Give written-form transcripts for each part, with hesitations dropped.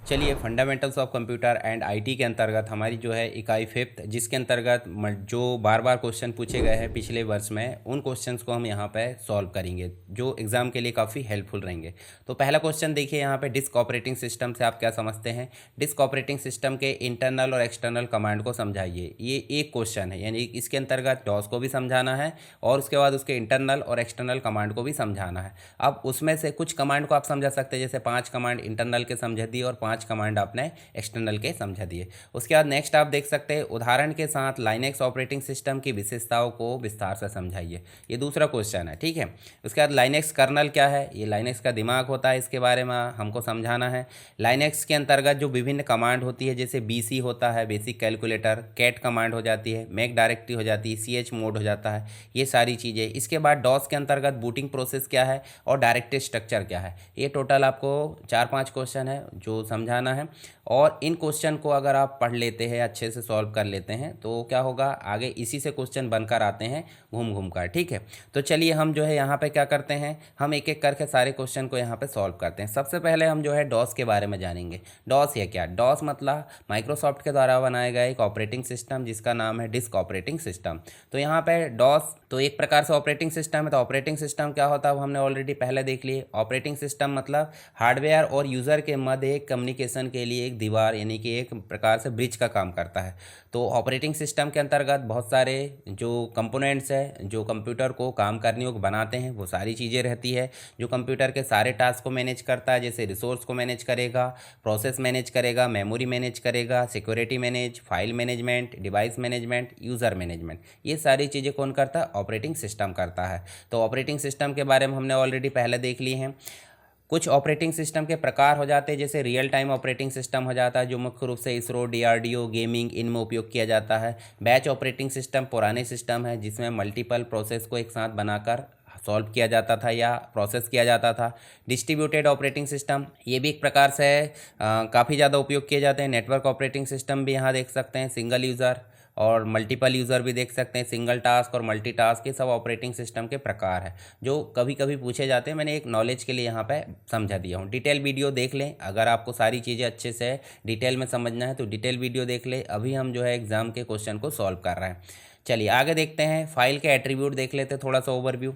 चलिए fundamentals of computer and IT के अंतर्गत हमारी जो है इकाई फिफ्थ, जिसके अंतर्गत जो बार बार क्वेश्चन पूछे गए हैं पिछले वर्ष में, उन क्वेश्चंस को हम यहाँ पे सॉल्व करेंगे जो एग्ज़ाम के लिए काफ़ी हेल्पफुल रहेंगे। तो पहला क्वेश्चन देखिए यहाँ पे, डिस्क ऑपरेटिंग सिस्टम से आप क्या समझते हैं। डिस्क ऑपरेटिंग सिस्टम के इंटरनल और एक्सटर्नल कमांड को समझाइए। ये एक क्वेश्चन है, यानी इसके अंतर्गत डॉस को भी समझाना है और उसके बाद उसके इंटरनल और एक्सटर्नल कमांड को भी समझाना है। अब उसमें से कुछ कमांड को आप समझा सकते हैं, जैसे 5 कमांड इंटरनल के समझा दिए और 5 कमांड आपने एक्सटर्नल के समझा दिए। उसके बाद नेक्स्ट आप देख सकते हैं, उदाहरण के साथ लाइनेक्स ऑपरेटिंग सिस्टम की विशेषताओं को विस्तार से समझाइए। ये दूसरा क्वेश्चन है, ठीक है। उसके बाद लाइनेक्स कर्नल क्या है, ये लाइनेक्स का दिमाग होता है, इसके बारे में हमको समझाना है। लाइनेक्स के अंतर्गत जो विभिन्न कमांड होती है, जैसे BC होता है, बेसिक कैलकुलेटर, कैट कमांड हो जाती है, मेक डायरेक्टरी हो जाती है, CH मोड हो जाता है, ये सारी चीज़ें। इसके बाद डॉस के अंतर्गत बूटिंग प्रोसेस क्या है और डायरेक्टरी स्ट्रक्चर क्या है। ये टोटल आपको 4-5 क्वेश्चन है जो समझाना है। और इन क्वेश्चन को अगर आप पढ़ लेते हैं, अच्छे से सॉल्व कर लेते हैं, तो क्या होगा, आगे इसी से क्वेश्चन बनकर आते हैं घूम घूम कर, ठीक है। तो चलिए हम जो है यहाँ पे क्या करते हैं, हम एक एक करके सारे क्वेश्चन को यहाँ पे सॉल्व करते हैं। सबसे पहले हम जो है डॉस के बारे में जानेंगे। डॉस ये क्या, डॉस मतलब माइक्रोसॉफ्ट के द्वारा बनाया गया एक ऑपरेटिंग सिस्टम जिसका नाम है डिस्क ऑपरेटिंग सिस्टम। तो यहाँ पे डॉस तो एक प्रकार से ऑपरेटिंग सिस्टम है। तो ऑपरेटिंग सिस्टम क्या होता है वो हमने ऑलरेडी पहले देख लिए। ऑपरेटिंग सिस्टम मतलब हार्डवेयर और यूज़र के मध्य एक कम्युनिकेशन के लिए एक दीवार, यानी कि एक प्रकार से ब्रिज का काम करता है। तो ऑपरेटिंग सिस्टम के अंतर्गत बहुत सारे जो कंपोनेंट्स है, जो कंप्यूटर को काम करने योग्य बनाते हैं, वो सारी चीज़ें रहती है। जो कंप्यूटर के सारे टास्क को मैनेज करता है, जैसे रिसोर्स को मैनेज करेगा, प्रोसेस मैनेज करेगा, मेमोरी मैनेज करेगा, security manage, file management, device management, user management, ये सारी चीज़ें कौन करता है, ऑपरेटिंग सिस्टम करता है। तो ऑपरेटिंग सिस्टम के बारे में हमने ऑलरेडी पहले देख लिए हैं। कुछ ऑपरेटिंग सिस्टम के प्रकार हो जाते हैं, जैसे रियल टाइम ऑपरेटिंग सिस्टम हो जाता है, जो मुख्य रूप से इसरो, DRDO, गेमिंग, इनमें उपयोग किया जाता है। बैच ऑपरेटिंग सिस्टम पुराने सिस्टम है जिसमें मल्टीपल प्रोसेस को एक साथ बनाकर सॉल्व किया जाता था या प्रोसेस किया जाता था। डिस्ट्रीब्यूटेड ऑपरेटिंग सिस्टम, ये भी एक प्रकार से काफ़ी ज़्यादा उपयोग किए जाते हैं। नेटवर्क ऑपरेटिंग सिस्टम भी यहाँ देख सकते हैं, सिंगल यूज़र और मल्टीपल यूज़र भी देख सकते हैं, सिंगल टास्क और मल्टीटास्क, ये सब ऑपरेटिंग सिस्टम के प्रकार है जो कभी कभी पूछे जाते हैं। मैंने एक नॉलेज के लिए यहाँ पे समझा दिया हूँ। डिटेल वीडियो देख लें, अगर आपको सारी चीज़ें अच्छे से डिटेल में समझना है तो डिटेल वीडियो देख लें। अभी हम जो है एग्ज़ाम के क्वेश्चन को सॉल्व कर रहे हैं। चलिए आगे देखते हैं, फाइल के एट्रीब्यूट देख लेते हैं, थोड़ा सा ओवरव्यू।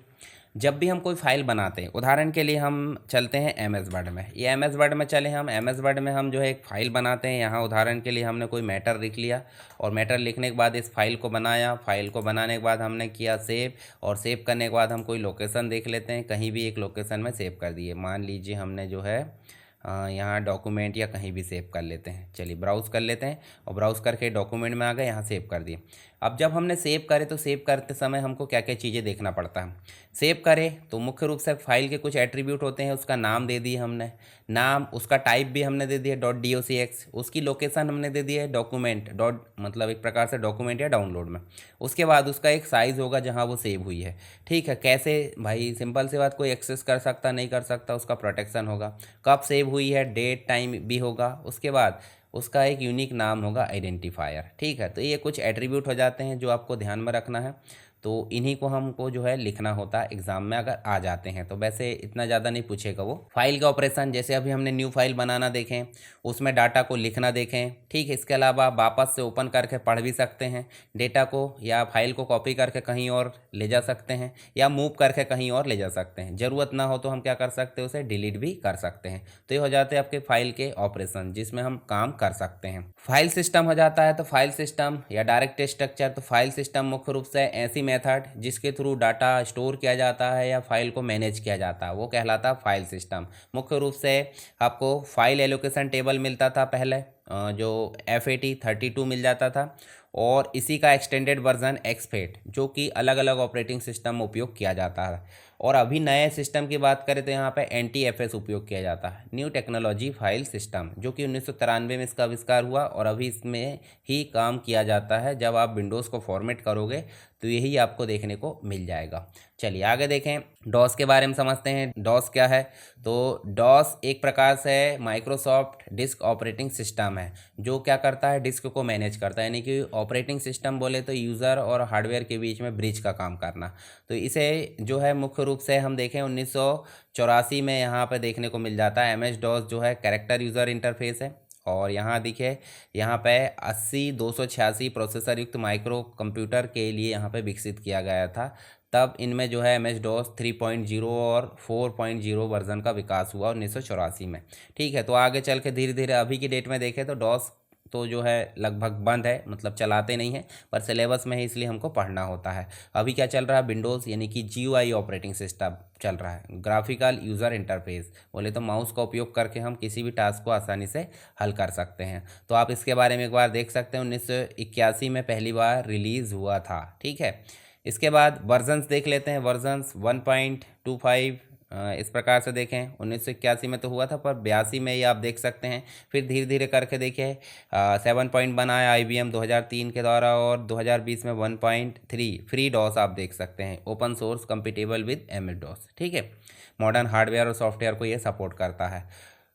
जब भी हम कोई फाइल बनाते हैं, उदाहरण के लिए हम चलते हैं MS वर्ड में। ये MS वर्ड में चले हम, MS वर्ड में हम जो है एक फ़ाइल बनाते हैं। यहाँ उदाहरण के लिए हमने कोई मैटर लिख लिया और मैटर लिखने के बाद इस फाइल को बनाया। फाइल को बनाने के बाद हमने किया सेव, और सेव करने के बाद हम कोई लोकेशन देख लेते हैं, कहीं भी एक लोकेशन में सेव कर दिए। मान लीजिए हमने जो है यहाँ डॉक्यूमेंट या कहीं भी सेव कर लेते हैं। चलिए ब्राउज़ कर लेते हैं और ब्राउज़ करके डॉक्यूमेंट में आ गए, यहाँ सेव कर दिए। अब जब हमने सेव करे तो सेव करते समय हमको क्या क्या चीज़ें देखना पड़ता है। सेव करें तो मुख्य रूप से फाइल के कुछ एट्रीब्यूट होते हैं, उसका नाम दे दिए हमने, नाम, उसका टाइप भी हमने दे दिया .docx, उसकी लोकेशन हमने दे दी है डॉक्यूमेंट डॉट, मतलब एक प्रकार से डॉक्यूमेंट या डाउनलोड में। उसके बाद उसका एक साइज़ होगा जहाँ वो सेव हुई है, ठीक है। कैसे भाई, सिंपल सी बात, कोई एक्सेस कर सकता नहीं कर सकता, उसका प्रोटेक्शन होगा। कब सेव हुई है, डेट टाइम भी होगा। उसके बाद उसका एक यूनिक नाम होगा, आइडेंटिफायर, ठीक है। तो ये कुछ एट्रीब्यूट हो जाते हैं जो आपको ध्यान में रखना है। तो इन्हीं को हमको जो है लिखना होता है एग्ज़ाम में अगर आ जाते हैं तो। वैसे इतना ज़्यादा नहीं पूछेगा वो। फाइल का ऑपरेशन, जैसे अभी हमने न्यू फाइल बनाना देखें, उसमें डाटा को लिखना देखें, ठीक है। इसके अलावा वापस से ओपन करके पढ़ भी सकते हैं डेटा को, या फाइल को कॉपी करके कहीं और ले जा सकते हैं, या मूव करके कहीं और ले जा सकते हैं। ज़रूरत ना हो तो हम क्या कर सकते हैं, उसे डिलीट भी कर सकते हैं। तो ये हो जाते हैं आपके फाइल के ऑपरेशन जिसमें हम काम कर सकते हैं। फाइल सिस्टम हो जाता है, तो फाइल सिस्टम या डायरेक्ट स्ट्रक्चर, तो फाइल सिस्टम मुख्य रूप से ऐसी मेथड जिसके थ्रू डाटा स्टोर किया जाता है या फाइल को मैनेज किया जाता है, वो कहलाता है फाइल सिस्टम। मुख्य रूप से आपको फाइल एलोकेशन टेबल मिलता था पहले, जो FAT32 मिल जाता था, और इसी का एक्सटेंडेड वर्जन XFAT, जो कि अलग अलग ऑपरेटिंग सिस्टम में उपयोग किया जाता है। और अभी नए सिस्टम की बात करें तो यहाँ पे NTFS उपयोग किया जाता है, न्यू टेक्नोलॉजी फाइल सिस्टम, जो कि 1993 में इसका आविष्कार हुआ और अभी इसमें ही काम किया जाता है। जब आप विंडोज़ को फॉर्मेट करोगे तो यही आपको देखने को मिल जाएगा। चलिए आगे देखें, डॉस के बारे में समझते हैं। डॉस क्या है, तो डॉस एक प्रकार से माइक्रोसॉफ्ट डिस्क ऑपरेटिंग सिस्टम है जो क्या करता है, डिस्क को मैनेज करता है, यानी कि ऑपरेटिंग सिस्टम बोले तो यूज़र और हार्डवेयर के बीच में ब्रिज का काम करना। तो इसे जो है मुख्य रूप से हम देखें 1984 में यहाँ पे देखने को मिल जाता है। एम एस डॉस जो है कैरेक्टर यूज़र इंटरफेस है। और यहाँ दिखे यहाँ पे 80 286 प्रोसेसर युक्त माइक्रो कंप्यूटर के लिए यहाँ पे विकसित किया गया था। तब इनमें जो है एम एस डॉस 3.0 और 4.0 वर्जन का विकास हुआ 1984 में। ठीक है, तो आगे चल के धीरे धीरे अभी की डेट में देखें तो डॉस तो जो है लगभग बंद है, मतलब चलाते नहीं हैं, पर सिलेबस में है इसलिए हमको पढ़ना होता है। अभी क्या चल रहा है, विंडोज़ यानी कि GUI ऑपरेटिंग सिस्टम चल रहा है, ग्राफिकल यूज़र इंटरफेस बोले तो माउस का उपयोग करके हम किसी भी टास्क को आसानी से हल कर सकते हैं। तो आप इसके बारे में एक बार देख सकते हैं, 1981 में पहली बार रिलीज़ हुआ था। ठीक है, इसके बाद वर्जन्स देख लेते हैं। वर्जन्स 1.25 इस प्रकार से देखें, 1981 में तो हुआ था, पर 82 में ये आप देख सकते हैं। फिर धीरे धीरे करके देखिए 7.1 आया IBM 2003 के द्वारा, और 2020 में 1.3 फ्री डॉस आप देख सकते हैं, open source compatible with MS DOS. ठीक है, मॉडर्न हार्डवेयर और सॉफ्टवेयर को ये सपोर्ट करता है।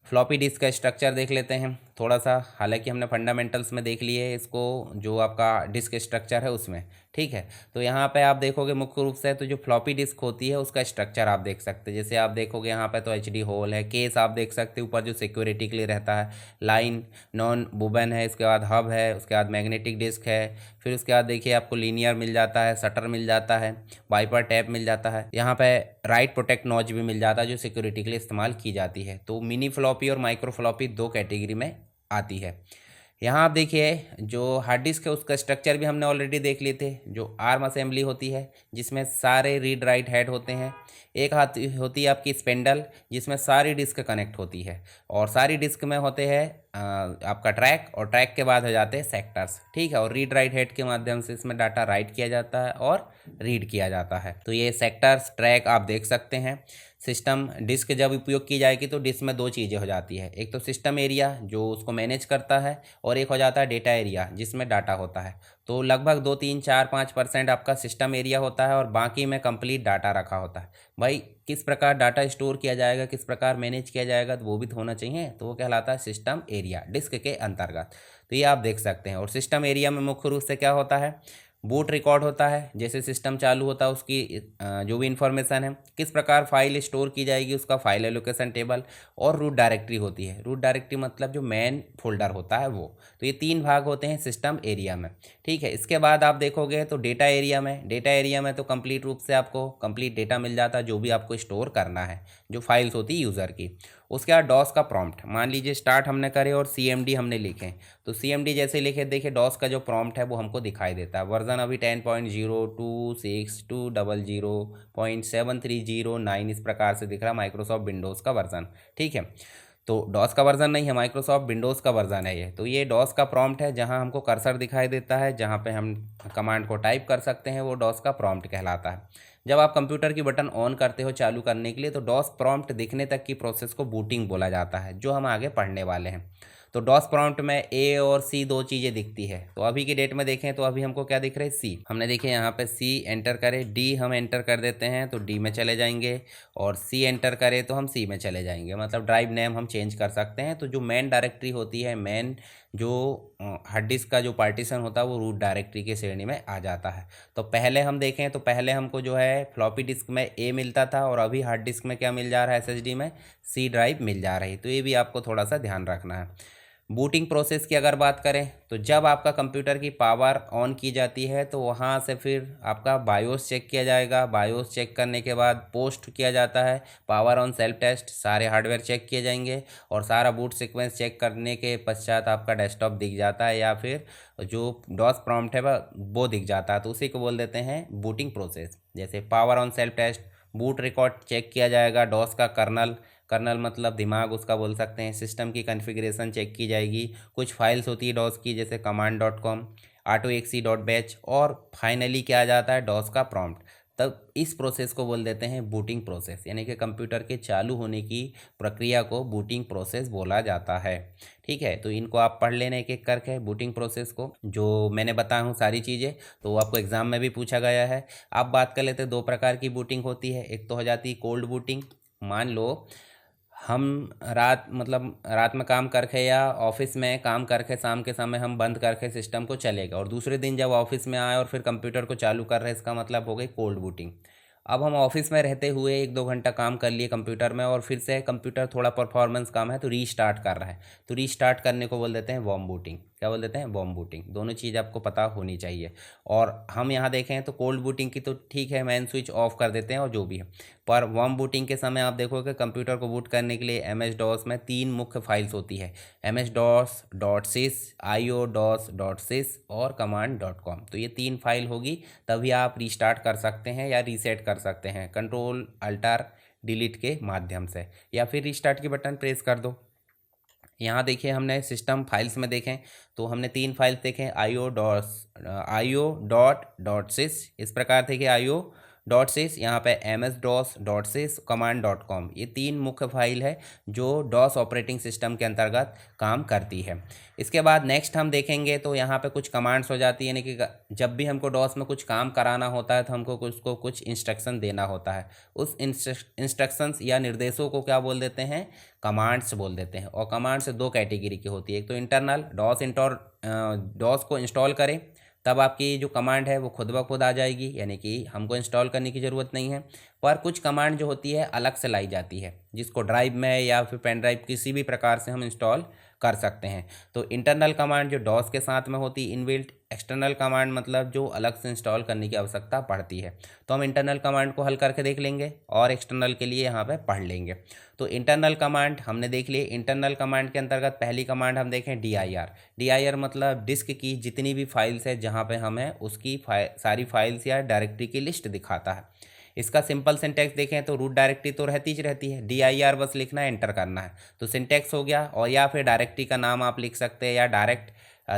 फ्लॉपी डिस्क का स्ट्रक्चर देख लेते हैं थोड़ा सा, हालांकि हमने फंडामेंटल्स में देख लिए है इसको, जो आपका डिस्क स्ट्रक्चर है उसमें। ठीक है, तो यहाँ पे आप देखोगे मुख्य रूप से तो जो फ्लॉपी डिस्क होती है उसका स्ट्रक्चर आप देख सकते हैं। जैसे आप देखोगे यहाँ पे तो HD होल है, केस आप देख सकते हैं ऊपर जो सिक्योरिटी के लिए रहता है, लाइन नॉन बुबन है, इसके बाद हब है, उसके बाद मैग्नेटिक डिस्क है, फिर उसके बाद देखिए आपको लीनियर मिल जाता है, शटर मिल जाता है, वाइपर टैप मिल जाता है, यहाँ पे राइट प्रोटेक्ट नॉच भी मिल जाता है जो सिक्योरिटी के लिए इस्तेमाल की जाती है। तो मिनी फ्लॉपी और माइक्रो फ्लॉपी दो कैटेगरी में आती है। यहाँ आप देखिए जो हार्ड डिस्क है उसका स्ट्रक्चर भी हमने ऑलरेडी देख लिए थे, जो आर्म असेंबली होती है जिसमें सारे रीड राइट हेड होते हैं। एक हाथ होती है आपकी स्पेंडल जिसमें सारी डिस्क कनेक्ट होती है, और सारी डिस्क में होते हैं आपका ट्रैक, और ट्रैक के बाद हो जाते हैं सेक्टर्स। ठीक है, और रीड राइट हेड के माध्यम से इसमें डाटा राइट किया जाता है और रीड किया जाता है। तो ये सेक्टर्स ट्रैक आप देख सकते हैं। सिस्टम डिस्क जब उपयोग की जाएगी तो डिस्क में दो चीज़ें हो जाती है, एक तो सिस्टम एरिया जो उसको मैनेज करता है, और एक हो जाता है डेटा एरिया जिसमें डाटा होता है। तो लगभग 2 3 4 5% आपका सिस्टम एरिया होता है और बाकी में कंप्लीट डाटा रखा होता है। भाई किस प्रकार डाटा स्टोर किया जाएगा, किस प्रकार मैनेज किया जाएगा, तो वो भी तो होना चाहिए, तो वो कहलाता है सिस्टम एरिया डिस्क के अंतर्गत। तो ये आप देख सकते हैं। और सिस्टम एरिया में मुख्य रूप से क्या होता है, बूट रिकॉर्ड होता है, जैसे सिस्टम चालू होता है उसकी जो भी इन्फॉर्मेशन है, किस प्रकार फाइल स्टोर की जाएगी उसका फाइल एलोकेशन टेबल, और रूट डायरेक्टरी होती है। रूट डायरेक्टरी मतलब जो मेन फोल्डर होता है वो। तो ये तीन भाग होते हैं सिस्टम एरिया में। ठीक है, इसके बाद आप देखोगे तो डेटा एरिया में तो कंप्लीट रूप से आपको कंप्लीट डेटा मिल जाता है जो भी आपको स्टोर करना है, जो फाइल्स होती है यूज़र की। उसके बाद डॉस का प्रॉम्प्ट, मान लीजिए स्टार्ट हमने करे और CMD हमने लिखे, तो CMD जैसे लिखे देखिए डॉस का जो प्रॉम्प्ट है वो हमको दिखाई देता है। वर्जन अभी 10.02620.7309 इस प्रकार से दिख रहा है, माइक्रोसॉफ्ट विंडोज़ का वर्जन। ठीक है, तो डॉस का वर्जन नहीं है, माइक्रोसॉफ्ट विंडोज़ का वर्जन है ये। तो ये डॉस का प्रॉम्प्ट है, जहां हमको कर्सर दिखाई देता है, जहां पे हम कमांड को टाइप कर सकते हैं, वो डॉस का प्रॉम्प्ट कहलाता है। जब आप कंप्यूटर की बटन ऑन करते हो चालू करने के लिए, तो डॉस प्रॉम्प्ट दिखने तक की प्रोसेस को बूटिंग बोला जाता है, जो हम आगे पढ़ने वाले हैं। तो डॉस प्रॉम्प्ट में A और C दो चीज़ें दिखती है। तो अभी की डेट में देखें तो अभी हमको क्या दिख रहा है, C। हमने देखे यहाँ पे C एंटर करें, D हम एंटर कर देते हैं तो D में चले जाएंगे, और C एंटर करें तो हम C में चले जाएंगे। मतलब ड्राइव नेम हम चेंज कर सकते हैं। तो जो मेन डायरेक्टरी होती है, मेन जो हार्ड डिस्क का जो पार्टीशन होता है वो रूट डायरेक्टरी के श्रेणी में आ जाता है। तो पहले हम देखें तो पहले हमको जो है फ्लॉपी डिस्क में A मिलता था, और अभी हार्ड डिस्क में क्या मिल जा रहा है, SSD में C ड्राइव मिल जा रही है। तो ये भी आपको थोड़ा सा ध्यान रखना है। बूटिंग प्रोसेस की अगर बात करें तो जब आपका कंप्यूटर की पावर ऑन की जाती है तो वहाँ से फिर आपका बायोस चेक किया जाएगा। बायोस चेक करने के बाद पोस्ट किया जाता है पावर ऑन सेल्फ टेस्ट, सारे हार्डवेयर चेक किए जाएंगे, और सारा बूट सीक्वेंस चेक करने के पश्चात आपका डेस्कटॉप दिख जाता है, या फिर जो डॉस प्रॉम्प्ट है वो दिख जाता है। तो उसी को बोल देते हैं बूटिंग प्रोसेस। जैसे power on self test, boot record check किया जाएगा, डॉस का कर्नल मतलब दिमाग उसका बोल सकते हैं, सिस्टम की कॉन्फ़िगरेशन चेक की जाएगी, कुछ फाइल्स होती है डॉस की जैसे command.com, autoexe.batch, और फाइनली क्या आ जाता है डॉस का प्रॉम्प्ट। तब इस प्रोसेस को बोल देते हैं बूटिंग प्रोसेस, यानी कि कंप्यूटर के चालू होने की प्रक्रिया को बूटिंग प्रोसेस बोला जाता है। ठीक है, तो इनको आप पढ़ लेने एक एक करके बूटिंग प्रोसेस को, जो मैंने बताया हूँ सारी चीज़ें, तो वो आपको एग्जाम में भी पूछा गया है। आप बात कर लेते हैं दो प्रकार की बूटिंग होती है। एक तो हो जाती है कोल्ड बूटिंग। मान लो हम रात में काम करके या ऑफिस में काम करके शाम के समय हम बंद करके सिस्टम को चलेगा, और दूसरे दिन जब ऑफिस में आए और फिर कंप्यूटर को चालू कर रहे हैं, इसका मतलब हो गई कोल्ड बूटिंग। अब हम ऑफिस में रहते हुए 1-2 घंटा काम कर लिए कंप्यूटर में, और फिर से कंप्यूटर थोड़ा परफॉर्मेंस कम है तो रीस्टार्ट कर रहा है, तो रीस्टार्ट करने को बोल देते हैं वार्म बूटिंग। क्या बोल देते हैं? Warm booting. दोनों चीज़ आपको पता होनी चाहिए। और हम यहाँ देखें तो कोल्ड बूटिंग की तो ठीक है, मैन स्विच ऑफ कर देते हैं और जो भी है, पर वार्म बूटिंग के समय आप देखोगे कंप्यूटर को बूट करने के लिए एम एस डॉस में 3 मुख्य फाइल्स होती है, MS-DOS.sys, IO-DOS.sys और command.com। तो ये 3 फाइल होगी, तभी आप रीस्टार्ट कर सकते हैं या रीसेट कर सकते हैं कंट्रोल अल्टर डिलीट के माध्यम से, या फिर रीस्टार्ट की बटन प्रेस कर दो। यहाँ देखिए हमने सिस्टम फाइल्स में देखें तो हमने 3 फाइल्स देखें, IO.sys, इस प्रकार थे कि IO.sys, यहाँ पे MS-DOS.sys, command.com, ये 3 मुख्य फाइल है जो डॉस ऑपरेटिंग सिस्टम के अंतर्गत काम करती है। इसके बाद नेक्स्ट हम देखेंगे तो यहाँ पे कुछ कमांड्स हो जाती है, यानी कि जब भी हमको डॉस में कुछ काम कराना होता है तो हमको उसको कुछ इंस्ट्रक्शन देना होता है। उस इंस्ट्रक्शंस या निर्देशों को क्या बोल देते हैं? कमांड्स बोल देते हैं। और कमांड्स 2 कैटेगरी की होती है, एक तो इंटरनल, डॉस को इंस्टॉल करें तब आपकी जो कमांड है वो खुद ब खुद आ जाएगी, यानी कि हमको इंस्टॉल करने की ज़रूरत नहीं है। पर कुछ कमांड जो होती है अलग से लाई जाती है, जिसको ड्राइव में या फिर पेन ड्राइव किसी भी प्रकार से हम इंस्टॉल कर सकते हैं। तो इंटरनल कमांड जो डॉस के साथ में होती है इनबिल्ट, एक्सटर्नल कमांड मतलब जो अलग से इंस्टॉल करने की आवश्यकता पड़ती है। तो हम इंटरनल कमांड को हल करके देख लेंगे और एक्सटर्नल के लिए यहाँ पे पढ़ लेंगे। तो इंटरनल कमांड हमने देख लिए। इंटरनल कमांड के अंतर्गत पहली कमांड हम देखें DIR मतलब डिस्क की जितनी भी फाइल्स है जहाँ पे हमें उसकी सारी फाइल्स या डायरेक्टरी की लिस्ट दिखाता है। इसका सिंपल सिंटैक्स देखें तो रूट डायरेक्टरी तो रहती है, DIR बस लिखना है, एंटर करना है, तो सिंटैक्स हो गया। और या फिर डायरेक्टरी का नाम आप लिख सकते हैं, या डायरेक्ट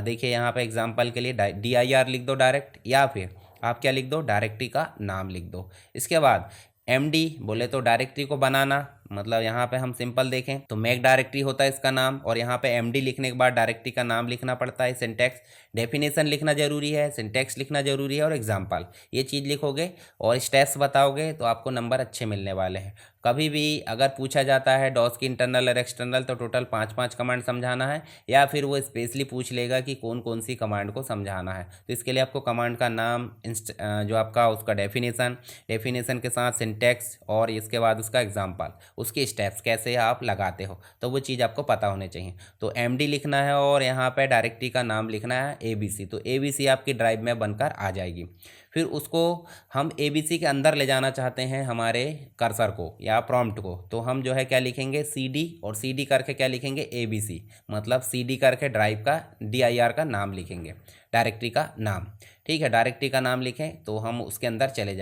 देखिए यहाँ पे एग्जांपल के लिए DIR लिख दो डायरेक्ट, या फिर आप क्या लिख दो? डायरेक्टरी का नाम लिख दो। इसके बाद MD बोले तो डायरेक्टरी को बनाना, मतलब यहाँ पे हम सिंपल देखें तो मेक डायरेक्टरी होता है इसका नाम, और यहाँ पे MD लिखने के बाद डायरेक्टरी का नाम लिखना पड़ता है। सिंटैक्स डेफिनेशन लिखना जरूरी है, सिंटैक्स लिखना जरूरी है, और एग्जाम्पल ये चीज़ लिखोगे और स्टेप्स बताओगे तो आपको नंबर अच्छे मिलने वाले हैं। कभी भी अगर पूछा जाता है डॉस की इंटरनल और एक्सटर्नल तो टोटल 5-5 कमांड समझाना है, या फिर वो स्पेशली पूछ लेगा कि कौन कौन सी कमांड को समझाना है। तो इसके लिए आपको कमांड का नाम, जो आपका उसका डेफिनेशन के साथ सिंटैक्स, और इसके बाद उसका एग्जाम्पल, उसके स्टेप्स कैसे आप लगाते हो, तो वो चीज़ आपको पता होनी चाहिए। तो MD लिखना है और यहाँ पे डायरेक्टरी का नाम लिखना है ABC, तो ABC आपकी ड्राइव में बनकर आ जाएगी। फिर उसको हम ABC के अंदर ले जाना चाहते हैं हमारे कर्सर को या प्रॉम्प्ट को, तो हम जो है क्या लिखेंगे? CD, और CD करके क्या लिखेंगे? ABC, मतलब CD करके ड्राइव का DIR का नाम लिखेंगे, डायरेक्टरी का नाम। ठीक है, डायरेक्टरी का नाम लिखें तो हम उसके अंदर चले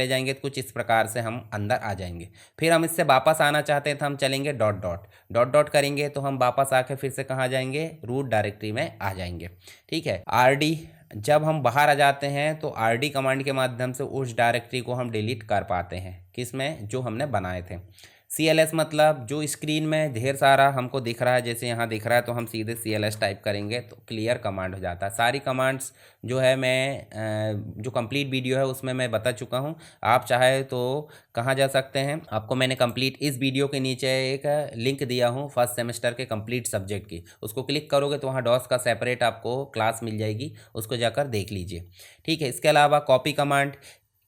जाएंगे तो कुछ इस प्रकार से हम अंदर आ जाएंगे। फिर हम इससे वापस आना चाहते हैं तो हम चलेंगे डॉट करेंगे तो हम वापस आके फिर से कहाँ जाएंगे? रूट डायरेक्टरी में आ जाएंगे। ठीक है, RD, जब हम बाहर आ जाते हैं तो RD कमांड के माध्यम से उस डायरेक्टरी को हम डिलीट कर पाते हैं, किसमें? जो हमने बनाए थे। CLS मतलब जो स्क्रीन में ढेर सारा हमको दिख रहा है, जैसे यहाँ दिख रहा है, तो हम सीधे CLS टाइप करेंगे तो क्लियर कमांड हो जाता है। सारी कमांड्स जो है मैं जो कंप्लीट वीडियो है उसमें मैं बता चुका हूँ। आप चाहे तो कहाँ जा सकते हैं, आपको मैंने कंप्लीट इस वीडियो के नीचे एक लिंक दिया हूँ फर्स्ट सेमेस्टर के कंप्लीट सब्जेक्ट की, उसको क्लिक करोगे तो वहाँ डॉस का सेपरेट आपको क्लास मिल जाएगी, उसको जाकर देख लीजिए। ठीक है, इसके अलावा कॉपी कमांड,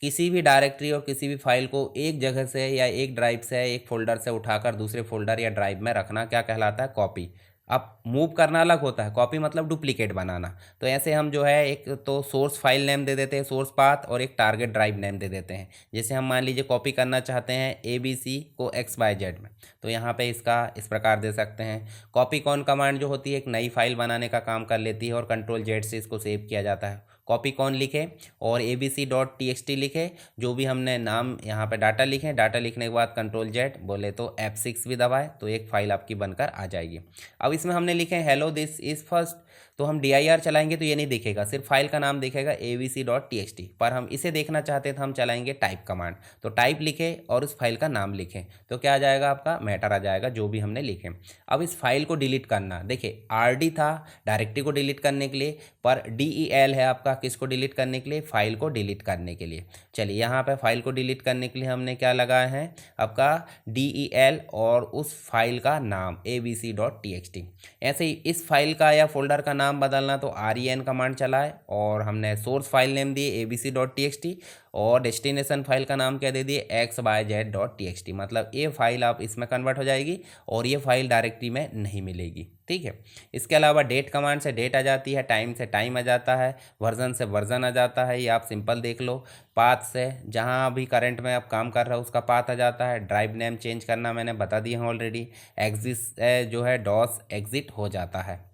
किसी भी डायरेक्टरी और किसी भी फाइल को एक जगह से या एक ड्राइव से, एक फोल्डर से उठाकर दूसरे फोल्डर या ड्राइव में रखना क्या कहलाता है? कॉपी। अब मूव करना अलग होता है, कॉपी मतलब डुप्लीकेट बनाना। तो ऐसे हम जो है एक तो सोर्स फाइल नेम दे देते हैं, सोर्स पाथ, और एक टारगेट ड्राइव नेम दे देते हैं। जैसे हम मान लीजिए कॉपी करना चाहते हैं ABC को XYZ में, तो यहाँ पे इसका इस प्रकार दे सकते हैं। कॉपी कॉन कमांड जो होती है एक नई फाइल बनाने का काम कर लेती है और Ctrl+Z से इसको सेव किया जाता है। कॉपी कॉन लिखे और abc.txt लिखे, जो भी हमने नाम यहाँ पे डाटा लिखे, डाटा लिखने के बाद Ctrl+Z बोले तो F6 भी दबाए तो एक फाइल आपकी बनकर आ जाएगी। अब इसमें हमने लिखे हेलो दिस इज़ फर्स्ट, तो हम DIR चलाएंगे तो ये नहीं दिखेगा, सिर्फ फाइल का नाम दिखेगा abc.txt। पर हम इसे देखना चाहते हैं तो हम चलाएंगे टाइप कमांड, तो टाइप लिखे और उस फाइल का नाम लिखें तो क्या आ जाएगा? आपका मैटर आ जाएगा जो भी हमने लिखे। अब इस फाइल को डिलीट करना, देखिए RD था डायरेक्टरी को डिलीट करने के लिए, पर DEL है आपका किसको डिलीट करने के लिए, फाइल को डिलीट करने के लिए। चलिए यहाँ पे फाइल को डिलीट करने के लिए हमने क्या लगाया है, आपका DEL और उस फाइल का नाम abc.txt। ऐसे ही इस फाइल का या फोल्डर का नाम बदलना तो REN कमांड चलाए और हमने सोर्स फाइल नेम दिए abc.txt और डेस्टिनेशन फाइल का नाम क्या दे दिए xyz.txt। मतलब ये फाइल आप इसमें कन्वर्ट हो जाएगी और ये फाइल डायरेक्टरी में नहीं मिलेगी, ठीक है। इसके अलावा डेट कमांड से डेट आ जाती है, टाइम से टाइम आ जाता है, वर्जन से वर्जन आ जाता है, ये आप सिंपल देख लो। पाथ से जहाँ अभी करंट में आप काम कर रहे हो उसका पाथ आ जाता है। ड्राइव नेम चेंज करना मैंने बता दिया है ऑलरेडी। एग्जिट जो है डॉस एग्जिट हो जाता है।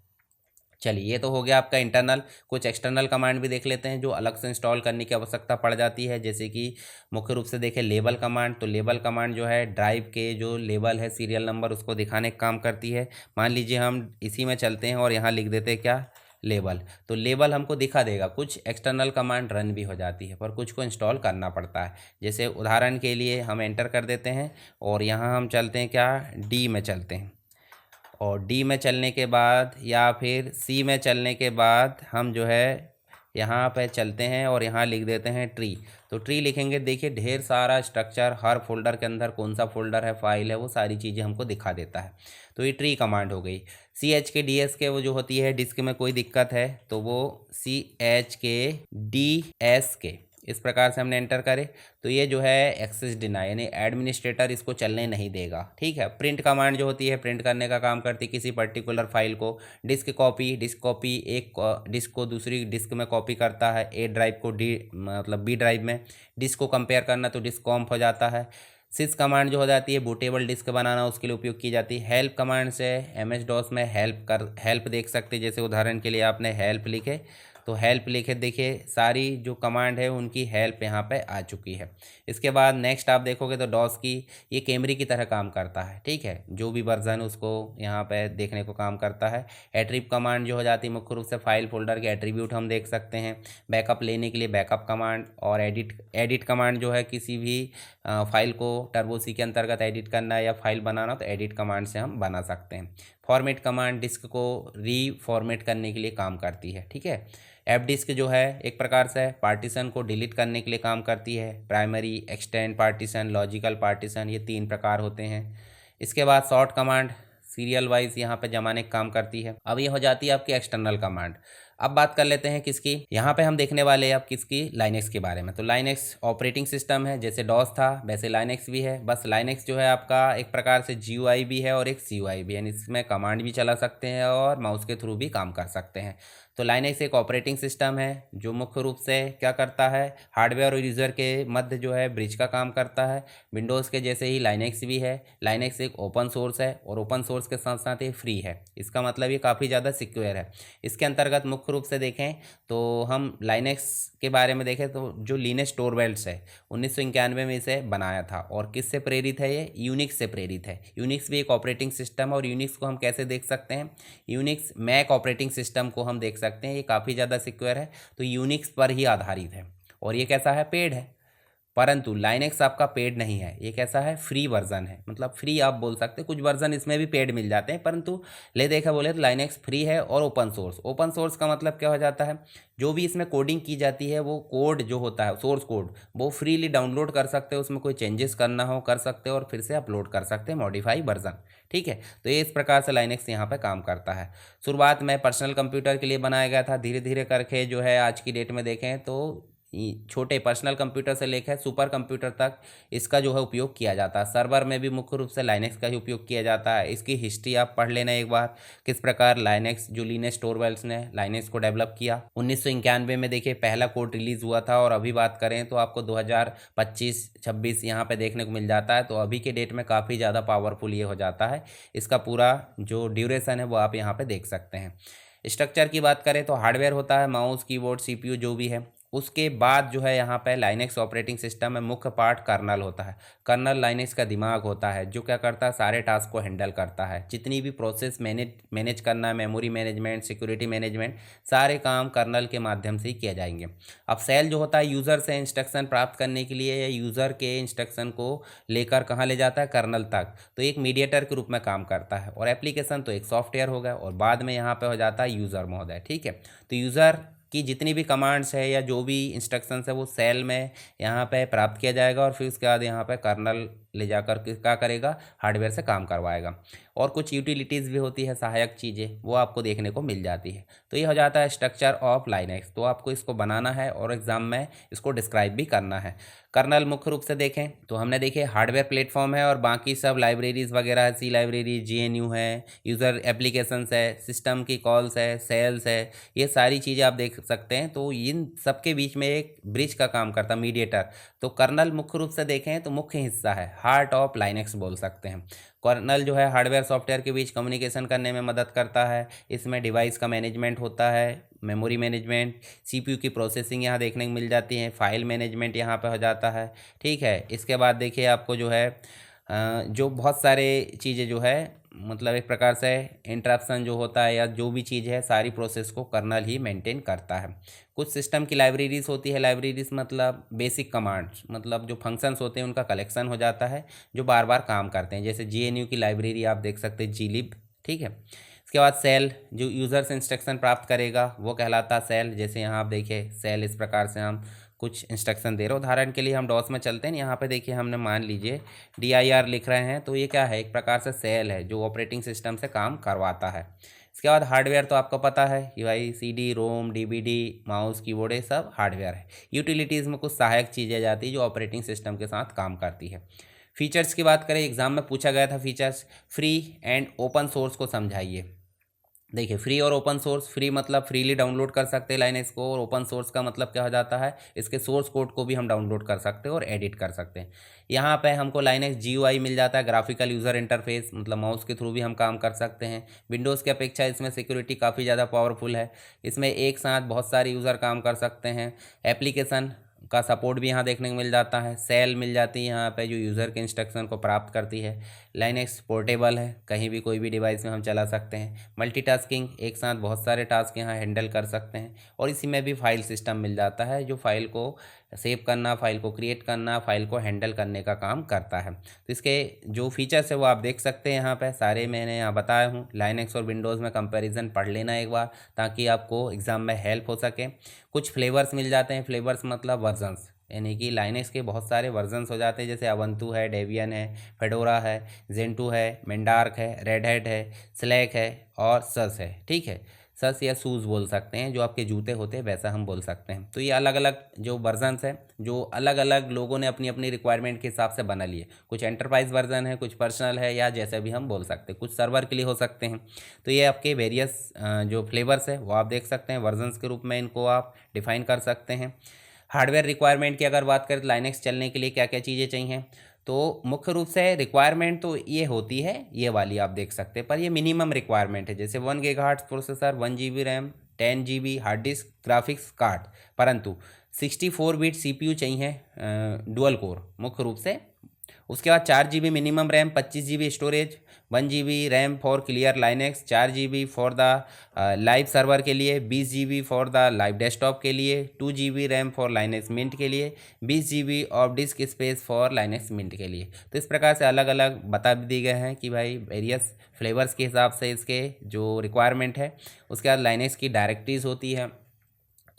चलिए ये तो हो गया आपका इंटरनल। कुछ एक्सटर्नल कमांड भी देख लेते हैं जो अलग से इंस्टॉल करने की आवश्यकता पड़ जाती है, जैसे कि मुख्य रूप से देखें लेबल कमांड। तो लेबल कमांड जो है ड्राइव के जो लेबल है सीरियल नंबर उसको दिखाने का काम करती है। मान लीजिए हम इसी में चलते हैं और यहाँ लिख देते हैं क्या, लेबल। तो लेबल हमको दिखा देगा। कुछ एक्सटर्नल कमांड रन भी हो जाती है पर कुछ को इंस्टॉल करना पड़ता है। जैसे उदाहरण के लिए हम एंटर कर देते हैं और यहाँ हम चलते हैं क्या, डी में चलते हैं और डी में चलने के बाद या फिर सी में चलने के बाद हम जो है यहाँ पे चलते हैं और यहाँ लिख देते हैं ट्री। तो ट्री लिखेंगे, देखिए ढेर सारा स्ट्रक्चर, हर फोल्डर के अंदर कौन सा फोल्डर है, फाइल है, वो सारी चीज़ें हमको दिखा देता है। तो ये ट्री कमांड हो गई। CHKDS वो जो होती है, डिस्क में कोई दिक्कत है तो वो CHKDS इस प्रकार से हमने एंटर करे तो ये जो है एक्सेस डिनाई, यानी एडमिनिस्ट्रेटर इसको चलने नहीं देगा, ठीक है। प्रिंट कमांड जो होती है प्रिंट करने का काम करती है किसी पर्टिकुलर फाइल को। डिस्क कॉपी एक डिस्क को दूसरी डिस्क में कॉपी करता है, A ड्राइव को B ड्राइव में। डिस्क को कंपेयर करना तो डिस्क कॉम्प हो जाता है। सिस कमांड जो हो जाती है बूटेबल डिस्क बनाना, उसके लिए उपयोग की जाती है। हेल्प कमांड से MS DOS में हेल्प देख सकते हैं। जैसे उदाहरण के लिए आपने हेल्प लिखे तो हेल्प लिखे, देखिए सारी जो कमांड है उनकी हेल्प यहाँ पे आ चुकी है। इसके बाद नेक्स्ट आप देखोगे तो डॉस की ये कैमरे की तरह काम करता है, ठीक है। जो भी वर्जन उसको यहाँ पे देखने को काम करता है। एट्रीब कमांड जो हो जाती है मुख्य रूप से फाइल फोल्डर के एट्रीब्यूट हम देख सकते हैं। बैकअप लेने के लिए बैकअप कमांड और एडिट कमांड जो है किसी भी फाइल को टर्बो सी के अंतर्गत एडिट करना है या फाइल बनाना तो एडिट कमांड से हम बना सकते हैं। फॉर्मेट कमांड डिस्क को रीफॉर्मेट करने के लिए काम करती है, ठीक है। एफ डिस्क जो है एक प्रकार से पार्टीशन को डिलीट करने के लिए काम करती है। Primary, extend partition, logical partition, ये 3 प्रकार होते हैं। इसके बाद शॉर्ट कमांड सीरियल वाइज यहाँ पे जमाने का काम करती है। अब ये हो जाती है आपकी एक्सटर्नल कमांड। अब बात कर लेते हैं किसकी, यहाँ पे हम देखने वाले हैं अब किसकी, लाइनेक्स के बारे में। तो लाइनेक्स ऑपरेटिंग सिस्टम है, जैसे डॉस था वैसे लाइनेक्स भी है। बस लाइनेक्स जो है आपका एक प्रकार से GUI भी है और एक CUI भी है, यानी इसमें कमांड भी चला सकते हैं और माउस के थ्रू भी काम कर सकते हैं। तो लाइनेक्स एक ऑपरेटिंग सिस्टम है जो मुख्य रूप से क्या करता है, हार्डवेयर और यूज़र के मध्य जो है ब्रिज का काम करता है। विंडोज़ के जैसे ही लाइनेक्स भी है। लाइनेक्स एक ओपन सोर्स है और ओपन सोर्स के साथ साथ ये फ्री है। इसका मतलब ये काफ़ी ज़्यादा सिक्योर है। इसके अंतर्गत मुख्य रूप से देखें तो हम लाइनेक्स के बारे में देखें तो जो लिनक्स टोरवेल्ड्स है 1991 में इसे बनाया था। और किससे प्रेरित है, ये यूनिक्स से प्रेरित है। यूनिक्स भी एक ऑपरेटिंग सिस्टम है और यूनिक्स को हम कैसे देख सकते हैं, यूनिक्स मैक ऑपरेटिंग सिस्टम को हम देख सकते हैं। ये काफ़ी ज़्यादा सिक्योर है तो यूनिक्स पर ही आधारित है और ये कैसा है, पेड है। परंतु लाइनेक्स आपका पेड नहीं है, ये कैसा है, फ्री वर्जन है। मतलब फ्री आप बोल सकते हैं, कुछ वर्जन इसमें भी पेड मिल जाते हैं परंतु ले देखा बोले तो लाइनेक्स फ्री है और ओपन सोर्स। ओपन सोर्स का मतलब क्या हो जाता है, जो भी इसमें कोडिंग की जाती है वो कोड जो होता है सोर्स कोड वो फ्रीली डाउनलोड कर सकते हो। उसमें कोई चेंजेस करना हो कर सकते हो और फिर से अपलोड कर सकते हैं मॉडिफाई वर्जन, ठीक है। तो ये इस प्रकार से लाइनेक्स यहाँ पे काम करता है। शुरुआत में पर्सनल कंप्यूटर के लिए बनाया गया था, धीरे धीरे करके जो है आज की डेट में देखें तो छोटे पर्सनल कंप्यूटर से लेकर सुपर कंप्यूटर तक इसका जो है उपयोग किया जाता है। सर्वर में भी मुख्य रूप से लाइनेक्स का ही उपयोग किया जाता है। इसकी हिस्ट्री आप पढ़ लेना एक बार, किस प्रकार लाइनेक्स जो लिनक्स टोरवेल्ड्स ने लाइनेक्स को डेवलप किया। 1991 में देखिए पहला कोड रिलीज़ हुआ था और अभी बात करें तो आपको 2025-26 यहाँ पे देखने को मिल जाता है। तो अभी के डेट में काफ़ी ज़्यादा पावरफुल ये हो जाता है। इसका पूरा जो ड्यूरेशन है वो आप यहाँ पर देख सकते हैं। स्ट्रक्चर की बात करें तो हार्डवेयर होता है माउस, कीबोर्ड, CPU जो भी है। उसके बाद जो है यहाँ पे लाइनेक्स ऑपरेटिंग सिस्टम में मुख्य पार्ट कर्नल होता है। कर्नल लाइनेक्स का दिमाग होता है जो क्या करता है, सारे टास्क को हैंडल करता है। जितनी भी प्रोसेस मैनेज करना है, मेमोरी मैनेजमेंट, सिक्योरिटी मैनेजमेंट, सारे काम कर्नल के माध्यम से ही किए जाएंगे। अब सेल जो होता है यूज़र से इंस्ट्रक्शन प्राप्त करने के लिए या यूज़र के इंस्ट्रक्शन को लेकर कहाँ ले जाता है, कर्नल तक। तो एक मीडिएटर के रूप में काम करता है और एप्लीकेशन तो एक सॉफ्टवेयर होगा और बाद में यहाँ पे हो जाता है यूज़र महोदय, ठीक है। तो यूज़र कि जितनी भी कमांड्स है या जो भी इंस्ट्रक्शंस है वो सेल में यहाँ पे प्राप्त किया जाएगा और फिर उसके बाद यहाँ पे कर्नल ले जाकर के क्या करेगा, हार्डवेयर से काम करवाएगा। और कुछ यूटिलिटीज़ भी होती है, सहायक चीज़ें, वो आपको देखने को मिल जाती है। तो ये हो जाता है स्ट्रक्चर ऑफ लाइनक्स। तो आपको इसको बनाना है और एग्ज़ाम में इसको डिस्क्राइब भी करना है। कर्नल मुख्य रूप से देखें तो हमने देखे हार्डवेयर प्लेटफॉर्म है और बाकी सब लाइब्रेरीज़ वगैरह है, सी लाइब्रेरी, GNU है, यूज़र एप्लीकेशंस है, सिस्टम की कॉल्स है, सेल्स है, ये सारी चीज़ें आप देख सकते हैं। तो इन सब के बीच में एक ब्रिज का काम करता है, मीडिएटर। तो कर्नल मुख्य रूप से देखें तो मुख्य हिस्सा है, हार्ट ऑफ लाइनक्स बोल सकते हैं। कर्नल जो है हार्डवेयर सॉफ्टवेयर के बीच कम्युनिकेशन करने में मदद करता है। इसमें डिवाइस का मैनेजमेंट होता है, मेमोरी मैनेजमेंट, CPU की प्रोसेसिंग यहाँ देखने को मिल जाती है, फाइल मैनेजमेंट यहाँ पे हो जाता है। ठीक है, इसके बाद देखिए आपको जो है जो बहुत सारे चीज़ें जो है मतलब एक प्रकार से इंटरप्शन जो होता है या जो भी चीज़ है सारी प्रोसेस को कर्नल ही मेंटेन करता है। कुछ सिस्टम की लाइब्रेरीज़ होती है, लाइब्रेरीज मतलब बेसिक कमांड्स, मतलब जो फंक्शंस होते हैं उनका कलेक्शन हो जाता है जो बार बार काम करते हैं। जैसे GNU की लाइब्रेरी आप देख सकते हैं, glib। ठीक है, इसके बाद सेल जो यूज़र से इंस्ट्रक्शन प्राप्त करेगा वो कहलाता सेल। जैसे यहाँ आप देखिए सेल, इस प्रकार से हम कुछ इंस्ट्रक्शन दे रहे हो। उदाहरण के लिए हम डॉस में चलते हैं, यहाँ पे देखिए हमने मान लीजिए dir लिख रहे हैं, तो ये क्या है, एक प्रकार से सेल है जो ऑपरेटिंग सिस्टम से काम करवाता है। इसके बाद हार्डवेयर तो आपको पता है कि भाई CD, रोम, DVD, माउस, कीबोर्ड, ये सब हार्डवेयर है। यूटिलिटीज़ में कुछ सहायक चीज़ें जाती है जो ऑपरेटिंग सिस्टम के साथ काम करती है। फीचर्स की बात करें, एग्जाम में पूछा गया था features, free and open source को समझाइए। देखिए फ्री और ओपन सोर्स, फ्री मतलब फ्रीली डाउनलोड कर सकते हैं लाइनक्स को, और ओपन सोर्स का मतलब क्या हो जाता है, इसके सोर्स कोड को भी हम डाउनलोड कर सकते हैं और एडिट कर सकते हैं। यहाँ पे हमको लाइनक्स GUI मिल जाता है, ग्राफिकल यूज़र इंटरफेस, मतलब माउस के थ्रू भी हम काम कर सकते हैं। विंडोज़ की अपेक्षा इसमें सिक्योरिटी काफ़ी ज़्यादा पावरफुल है, इसमें एक साथ बहुत सारे यूज़र काम कर सकते हैं। एप्लीकेशन का सपोर्ट भी यहाँ देखने को मिल जाता है। सेल मिल जाती है यहाँ पे जो यूज़र के इंस्ट्रक्शन को प्राप्त करती है। लाइनक्स पोर्टेबल है, कहीं भी कोई भी डिवाइस में हम चला सकते हैं। मल्टीटास्किंग, एक साथ बहुत सारे टास्क यहाँ हैंडल कर सकते हैं। और इसी में भी फाइल सिस्टम मिल जाता है जो फाइल को सेव करना, फाइल को क्रिएट करना, फाइल को हैंडल करने का काम करता है। तो इसके जो फीचर्स है वो आप देख सकते हैं यहाँ पे सारे मैंने यहाँ बताया हूँ। लाइनक्स और विंडोज़ में कंपैरिजन पढ़ लेना एक बार ताकि आपको एग्ज़ाम में हेल्प हो सके। कुछ फ्लेवर्स मिल जाते हैं, फ्लेवर्स मतलब वर्जन्स, यानी कि लाइनक्स के बहुत सारे वर्जन्स हो जाते हैं, जैसे अवंतु है, डेबियन है, फेडोरा है, जेंटू है, मेंडार्क है, रेड हैट है, स्लैक है और सस है। ठीक है, सस या शूज़ बोल सकते हैं, जो आपके जूते होते हैं वैसा हम बोल सकते हैं। तो ये अलग अलग जो वर्जन्स हैं जो अलग अलग लोगों ने अपनी अपनी रिक्वायरमेंट के हिसाब से बना लिए। कुछ एंटरप्राइज वर्जन है, कुछ पर्सनल है, या जैसे भी हम बोल सकते हैं, कुछ सर्वर के लिए हो सकते हैं। तो ये आपके वेरियस जो फ्लेवर्स है वो आप देख सकते हैं, वर्जन्स के रूप में इनको आप डिफाइन कर सकते हैं। हार्डवेयर रिक्वायरमेंट की अगर बात करें तो लाइनक्स चलने के लिए क्या क्या चीज़ें चाहिए, तो मुख्य रूप से रिक्वायरमेंट तो ये होती है, ये वाली आप देख सकते हैं, पर ये मिनिमम रिक्वायरमेंट है। जैसे 1 GHz processor, 1 GB RAM, 10 GB hard disk, graphics card, परंतु 64 बिट CPU चाहिए डुअल कोर मुख्य रूप से। उसके बाद 4 GB minimum RAM, 25 GB storage, 1 GB RAM for clear Linux, 4 GB for the live server के लिए, 20 GB for the live desktop के लिए, 2 GB RAM for Linux Mint के लिए, 20 GB of disk space for Linux Mint के लिए। तो इस प्रकार से अलग अलग बता भी दिए गए हैं कि भाई वेरियस फ्लेवर्स के हिसाब से इसके जो रिक्वायरमेंट है। उसके बाद लाइनक्स की डायरेक्टरीज होती है।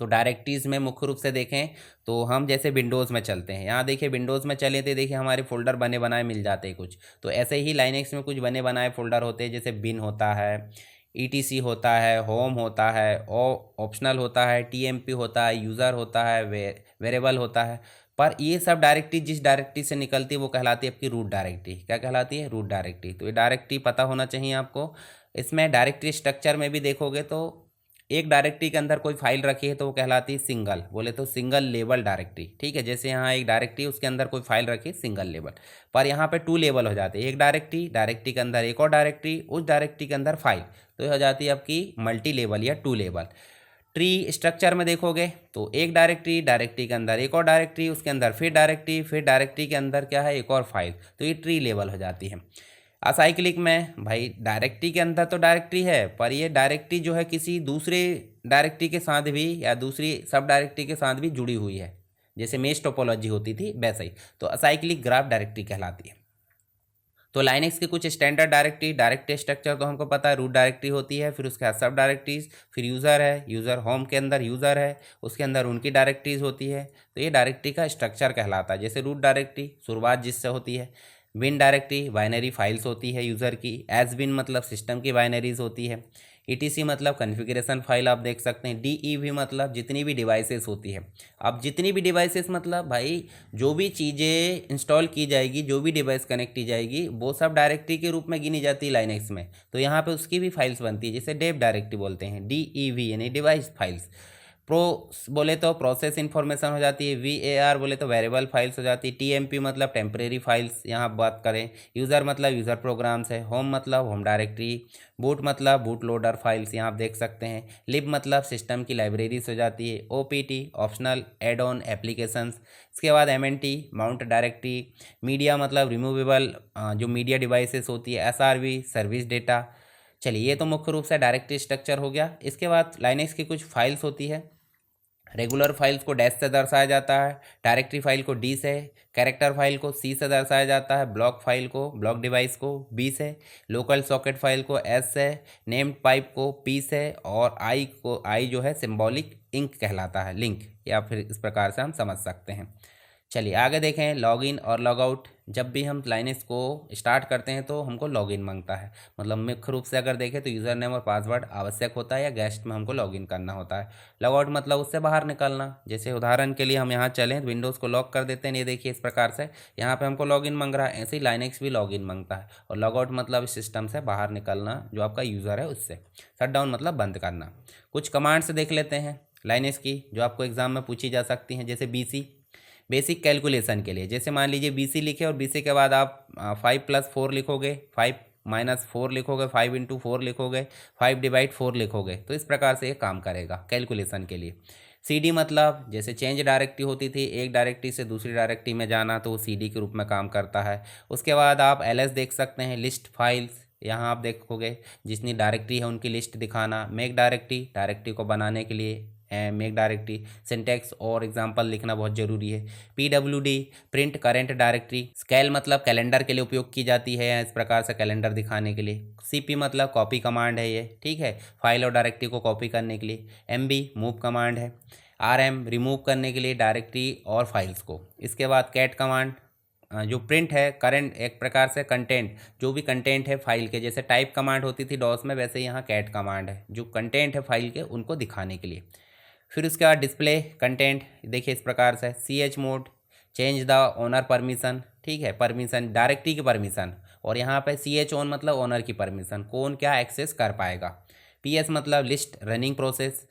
तो डायरेक्टरीज़ में मुख्य रूप से देखें तो हम जैसे विंडोज़ में चलते हैं, यहाँ देखिए विंडोज़ में चले थे, देखिए हमारे फ़ोल्डर बने बनाए मिल जाते हैं कुछ। तो ऐसे ही लाइनक्स में कुछ बने बनाए फ़ोल्डर होते हैं, जैसे बिन होता है, ETC होता है, होम होता है, ऑप्शनल होता है, TMP होता है, यूज़र होता है, वेरिएबल होता है। पर ये सब डायरेक्टरी जिस डायरेक्टरी से निकलती है वो कहलाती है आपकी रूट डायरेक्टरी। क्या कहलाती है? Root directory. तो ये डायरेक्टरी पता होना चाहिए आपको। इसमें डायरेक्टरी स्ट्रक्चर में भी देखोगे तो एक डायरेक्टरी के अंदर कोई फाइल रखी है तो वो कहलाती है सिंगल, बोले तो सिंगल लेवल डायरेक्टरी। ठीक है, जैसे यहाँ एक डायरेक्टरी उसके अंदर कोई फाइल रखी है सिंगल लेवल, पर यहाँ पे 2 लेवल हो जाते हैं। एक डायरेक्टरी के अंदर एक और डायरेक्टरी, उस डायरेक्टरी के अंदर फाइल, तो ये हो जाती है आपकी मल्टी लेवल या 2 लेवल। ट्री स्ट्रक्चर में देखोगे तो एक डायरेक्टरी के अंदर एक और डायरेक्टरी, उसके अंदर फिर डायरेक्टरी के अंदर क्या है, एक और फाइल, तो ये ट्री लेवल हो जाती है। असाइक्लिक में भाई डायरेक्टरी के अंदर तो डायरेक्टरी है, पर ये डायरेक्टरी जो है किसी दूसरे डायरेक्टरी के साथ भी या दूसरी सब डायरेक्टरी के साथ भी जुड़ी हुई है, जैसे मेश टोपोलॉजी होती थी वैसे ही। तो असाइक्लिक ग्राफ डायरेक्टरी कहलाती है। तो लाइनक्स की कुछ स्टैंडर्ड डायरेक्टरी स्ट्रक्चर तो हमको पता है, रूट डायरेक्टरी होती है, फिर उसके बाद सब डायरेक्टरीज, फिर यूज़र है, यूज़र होम के अंदर यूज़र है, उसके अंदर उनकी डायरेक्टरीज होती है। तो ये डायरेक्टरी का स्ट्रक्चर कहलाता है। जैसे रूट डायरेक्टरी शुरुआत जिससे होती है, बिन डायरेक्टरी बाइनरी फाइल्स होती है यूज़र की, एज बिन मतलब सिस्टम की बाइनरीज होती है, ईटीसी मतलब कॉन्फ़िगरेशन फाइल आप देख सकते हैं, डीईवी मतलब जितनी भी डिवाइसेस होती है। अब जितनी भी डिवाइसेस मतलब भाई जो भी चीज़ें इंस्टॉल की जाएगी, जो भी डिवाइस कनेक्ट की जाएगी, वो सब डायरेक्टरी के रूप में गिनी जाती है लाइनक्स में। तो यहाँ पे उसकी भी फाइल्स बनती है, जिसे डेव डायरेक्टरी बोलते हैं, डीईवी यानी डिवाइस फाइल्स। प्रो बोले तो प्रोसेस इन्फॉर्मेशन हो जाती है, वीएआर बोले तो वेरिएबल फाइल्स हो जाती है, टीएमपी मतलब टेम्परेरी फाइल्स यहाँ बात करें, यूज़र मतलब यूज़र प्रोग्राम्स है, होम मतलब होम डायरेक्टरी, बूट मतलब बूट लोडर फाइल्स यहाँ आप देख सकते हैं, लिब मतलब सिस्टम की लाइब्रेरीज हो जाती है, OPT optional add on applications, इसके बाद एमएनटी माउंट डायरेक्टरी, मीडिया मतलब रिमूवेबल जो मीडिया डिवाइसेस होती है, एसआरवी सर्विस डेटा। चलिए ये तो मुख्य रूप से डायरेक्टरी स्ट्रक्चर हो गया। इसके बाद लाइनक्स की कुछ फाइल्स होती है। रेगुलर फाइल्स को डैश से दर्शाया जाता है, डायरेक्टरी फाइल को डी से, कैरेक्टर फाइल को सी से दर्शाया जाता है, ब्लॉक फाइल को ब्लॉक डिवाइस को बी से, लोकल सॉकेट फाइल को एस से, नेम्ड पाइप को पी से, और आई जो है सिंबॉलिक इंक कहलाता है, लिंक, या फिर इस प्रकार से हम समझ सकते हैं। चलिए आगे देखें, लॉगिन और लॉगआउट। जब भी हम लाइनक्स को स्टार्ट करते हैं तो हमको लॉगिन मांगता है, मतलब मुख्य रूप से अगर देखें तो यूज़र नेम और पासवर्ड आवश्यक होता है, या गेस्ट में हमको लॉगिन करना होता है। लॉगआउट मतलब उससे बाहर निकलना। जैसे उदाहरण के लिए हम यहाँ चलें, विंडोज़ को लॉक कर देते हैं, ये देखिए इस प्रकार से यहाँ पे हमको लॉगिन मांग रहा है, ऐसे ही लाइनक्स भी लॉगिन मांगता है। और लॉगआउट मतलब सिस्टम से बाहर निकलना, जो आपका यूज़र है उससे। शट डाउन मतलब बंद करना। कुछ कमांड्स देख लेते हैं लाइनक्स की, जो आपको एग्जाम में पूछी जा सकती हैं। जैसे बीसी बेसिक कैलकुलेशन के लिए, जैसे मान लीजिए बीसी लिखे और बीसी के बाद आप 5+4 लिखोगे, 5-4 लिखोगे, 5 × 4 लिखोगे, 5/4 लिखोगे, तो इस प्रकार से ये काम करेगा कैलकुलेशन के लिए। सीडी मतलब जैसे चेंज डायरेक्टरी होती थी, एक डायरेक्टरी से दूसरी डायरेक्टरी में जाना, तो वो सीडी के रूप में काम करता है। उसके बाद आप एलएस देख सकते हैं, लिस्ट फाइल्स, यहाँ आप देखोगे जितनी डायरेक्टरी है उनकी लिस्ट दिखाना। मेक डायरेक्टरी को बनाने के लिए मेक डायरेक्टरी, सिंटेक्स और एग्जांपल लिखना बहुत ज़रूरी है। PWD print current directory, scale मतलब कैलेंडर के लिए उपयोग की जाती है, इस प्रकार से कैलेंडर दिखाने के लिए। सीपी मतलब कॉपी कमांड है ये, ठीक है, फाइल और डायरेक्टरी को कॉपी करने के लिए। एमबी मूव कमांड है। आरएम रिमूव करने के लिए डायरेक्टरी और फाइल्स को। इसके बाद कैट कमांड जो प्रिंट है करेंट, एक प्रकार से कंटेंट, जो भी कंटेंट है फाइल के, जैसे टाइप कमांड होती थी डॉस में, वैसे यहाँ कैट कमांड है, जो कंटेंट है फाइल के उनको दिखाने के लिए। फिर उसके बाद डिस्प्ले कंटेंट, देखिए इस प्रकार से। CH mode change the owner permission, ठीक है, परमिशन डायरेक्टरी की परमिशन, और यहाँ पे CH ऑन मतलब ओनर की परमिशन, कौन क्या एक्सेस कर पाएगा। PS मतलब लिस्ट रनिंग प्रोसेस,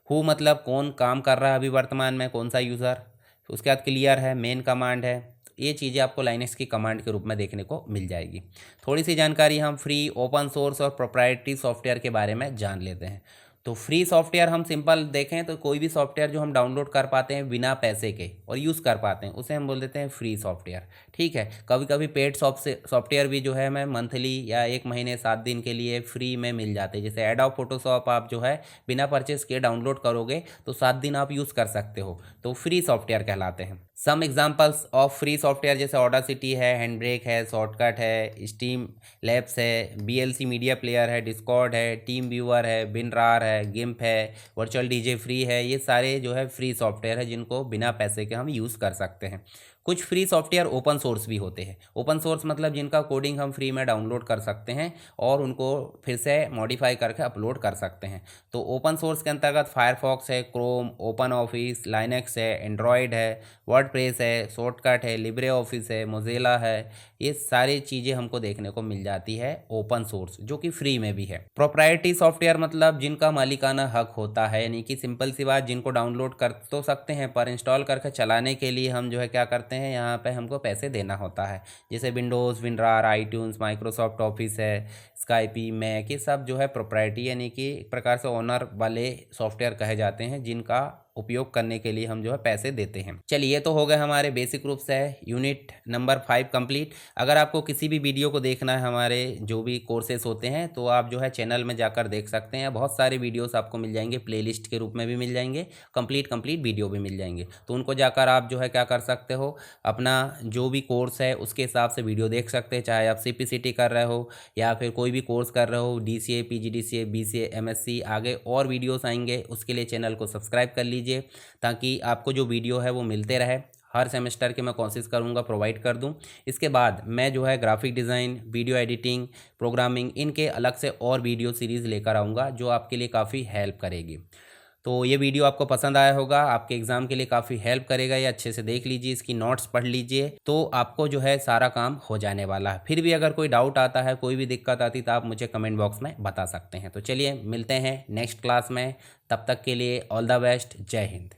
हु मतलब कौन काम कर रहा है अभी वर्तमान में, कौन सा यूज़र। उसके बाद क्लियर है, मेन कमांड है। ये चीज़ें आपको लाइनक्स की कमांड के रूप में देखने को मिल जाएगी। थोड़ी सी जानकारी हम फ्री, ओपन सोर्स और प्रोप्राइटरी सॉफ्टवेयर के बारे में जान लेते हैं। तो फ्री सॉफ्टवेयर हम सिंपल देखें तो कोई भी सॉफ्टवेयर जो हम डाउनलोड कर पाते हैं बिना पैसे के और यूज़ कर पाते हैं, उसे हम बोल देते हैं फ्री सॉफ्टवेयर, ठीक है। कभी कभी पेड सॉफ्टवेयर भी जो है हमें मंथली या 1 महीने 7 दिन के लिए फ्री में मिल जाते हैं। जैसे एडोब फोटोशॉप आप जो है बिना परचेस के डाउनलोड करोगे तो 7 दिन आप यूज़ कर सकते हो, तो फ्री सॉफ्टवेयर कहलाते हैं। Some examples of free software जैसे ऑडासिटी है, हैंडब्रेक है, शॉर्टकट है, स्टीम लैब्स है, BLC मीडिया प्लेयर है, डिस्कॉर्ड है, टीम व्यूअर है, विनरार है, गिम्प है, वर्चुअल डीजे फ्री है। ये सारे जो है फ्री सॉफ्टवेयर है जिनको बिना पैसे के हम यूज़ कर सकते हैं। कुछ फ्री सॉफ्टवेयर ओपन सोर्स भी होते हैं। ओपन सोर्स मतलब जिनका कोडिंग हम फ्री में डाउनलोड कर सकते हैं और उनको फिर से मॉडिफाई करके अपलोड कर सकते हैं। तो ओपन सोर्स के अंतर्गत फायरफॉक्स है, क्रोम, ओपन ऑफिस, लाइनक्स है, एंड्रॉयड है, वर्डप्रेस है, शॉर्टकट है, लिब्रे ऑफिस है, मोजिला है। ये सारी चीज़ें हमको देखने को मिल जाती है ओपन सोर्स, जो कि फ्री में भी है। प्रोप्राइटरी सॉफ्टवेयर मतलब जिनका मालिकाना हक होता है, यानी कि सिंपल सी बात, जिनको डाउनलोड कर तो सकते हैं पर इंस्टॉल करके चलाने के लिए हम जो है क्या करते हैं, यहाँ पे हमको पैसे देना होता है। जैसे Windows, WinRAR, iTunes, Microsoft office है, स्काइपी, मैक, ये सब जो है प्रोप्राइटरी यानी कि एक प्रकार से ओनर वाले सॉफ्टवेयर कहे जाते हैं, जिनका उपयोग करने के लिए हम जो है पैसे देते हैं। चलिए, ये तो हो गए हमारे बेसिक रूप से यूनिट नंबर 5 कंप्लीट। अगर आपको किसी भी वीडियो को देखना है हमारे जो भी कोर्सेज होते हैं तो आप जो है चैनल में जाकर देख सकते हैं। बहुत सारे वीडियोस आपको मिल जाएंगे, प्लेलिस्ट के रूप में भी मिल जाएंगे, कंप्लीट वीडियो भी मिल जाएंगे। तो उनको जाकर आप जो है क्या कर सकते हो, अपना जो भी कोर्स है उसके हिसाब से वीडियो देख सकते हैं। चाहे आप CPCT कर रहे हो या फिर कोई भी कोर्स कर रहे हो, DCA, PGDCA, BCA, MSc, आगे और वीडियोस आएंगे, उसके लिए चैनल को सब्सक्राइब कर लीजिए ताकि आपको जो वीडियो है वो मिलते रहे। हर सेमेस्टर के मैं कोशिश करूंगा प्रोवाइड कर दूं। इसके बाद मैं जो है graphic design, video editing, programming, इनके अलग से और वीडियो सीरीज़ लेकर आऊँगा जो आपके लिए काफ़ी हेल्प करेगी। तो ये वीडियो आपको पसंद आया होगा, आपके एग्ज़ाम के लिए काफ़ी हेल्प करेगा। ये अच्छे से देख लीजिए, इसकी नोट्स पढ़ लीजिए, तो आपको जो है सारा काम हो जाने वाला है। फिर भी अगर कोई डाउट आता है, कोई भी दिक्कत आती, तो आप मुझे कमेंट बॉक्स में बता सकते हैं। तो चलिए मिलते हैं नेक्स्ट क्लास में, तब तक के लिए ऑल द बेस्ट, जय हिंद।